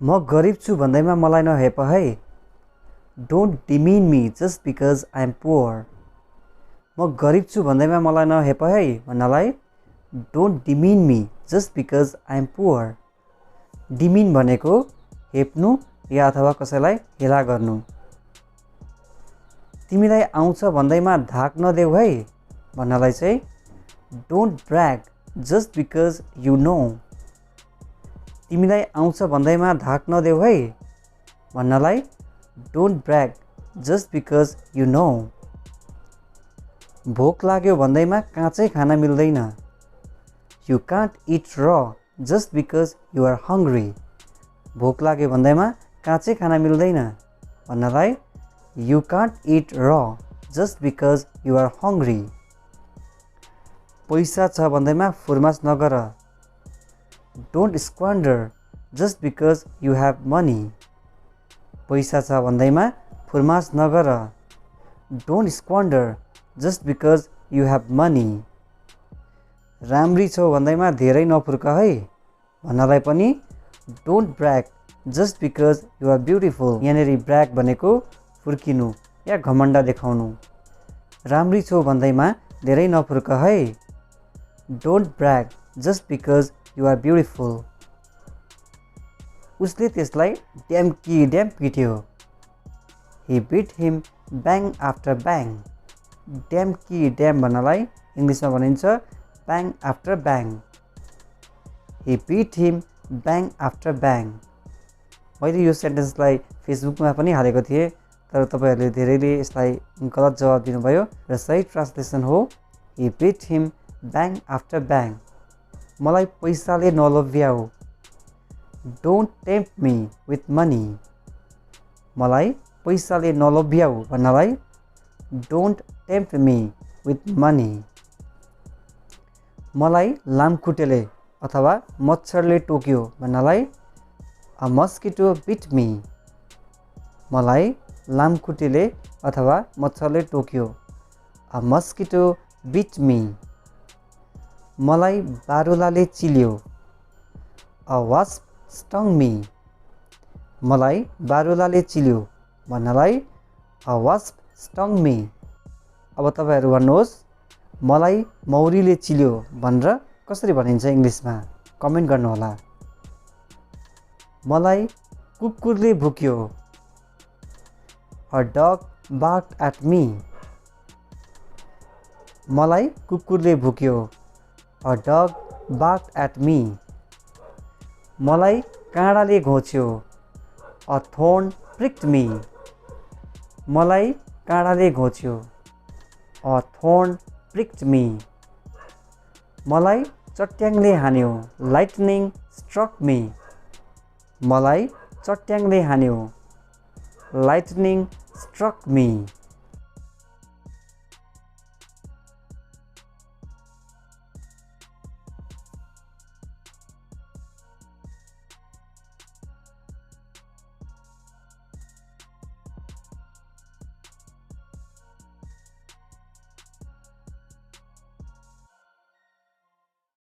म गरिब छु भन्दैमा मलाई नहेप है। Don't demean me just because I am poor. म गरिब छु भन्दैमा मलाई नहेप है भन्नलाई don't demean me just because I am poor. Demean भनेको हेप्नु या अथवा कसैलाई हेला गर्नु। तिमीलाई आउँछ भन्दैमा धाक नदेऊ है भन्नलाई चाहिँ don't brag just because you know. तिमीलाई आउँछ भन्दैमा धाक नदेऊ है भन्नलाई don't brag just because you know. भोक लाग्यो भन्दैमा काँचै खान मिल्दैन। You can't eat raw just because you are hungry. भोक लाग्यो भन्दैमा काँचै खान मिल्दैन भन्नलाई you can't eat raw just because you are hungry. पैसा छ भन्दैमा फुर्मास नगर। Don't squander just because you have money. पैसा छ भन्दैमा फुर्मास नगर। Don't squander just because you have money. राम्री छौ भन्दैमा धेरै नफुर्क है भन्नलाई पनि don't brag just because you are beautiful. यहाँनिर ब्र्याग भनेको फुर्किनु या घमण्ड देखाउनु। राम्री छौ भन्दैमा धेरै नफुर्क है। Don't brag just because you are beautiful. उसले त्यसलाई ड्याम कि ड्याम पिट्यो। He beat him bang after bang. ड्याम कि ड्याम भन्नलाई इङ्ग्लिसमा भनिन्छ bang after bang. He beat him bang after bang. मैले यो सेन्टेन्सलाई फेसबुकमा पनि हालेको थिएँ, तर तपाईँहरूले धेरैले यसलाई गलत जवाब दिनुभयो र सही ट्रान्सलेसन हो he beat him bang after bang. मलाई पैसाले नलोभ्याऊ। Don't tempt me with money. मलाई पैसाले नलोभ्याऊ भन्नलाई don't tempt me with money. मलाई लामखुट्टेले अथवा मच्छरले टोक्यो भन्नलाई अ मस्किटो बिट मी। मलाई लामखुट्टेले अथवा मच्छरले टोक्यो अ मस्किटो बिट मी। मलाई बारुलाले चिल्यो अ वास्प स्टङ मी। मलाई बारुलाले चिल्यो भन्नलाई अ वास्प स्टङ मी। अब तपाईँहरू भन्नुहोस् मलाई मौरीले चिल्यो भनेर कसरी भनिन्छ इङ्ग्लिसमा, कमेन्ट गर्नुहोला। मलाई कुकुरले भुक्यो अ डग बार्क्ड एट मी। मलाई कुकुरले भुक्यो अ डग बार्क्ड एट मी। मलाई काँडाले घोच्यो अ थोर्न प्रिक्ड मी। मलाई काँडाले घोच्यो अ थोर्न प्रिक्ड मी। मलाई चट्याङले हान्यो लाइटनिङ स्ट्रक मी। मलाई चट्याङले हान्यो लाइटनिङ स्ट्रक मी।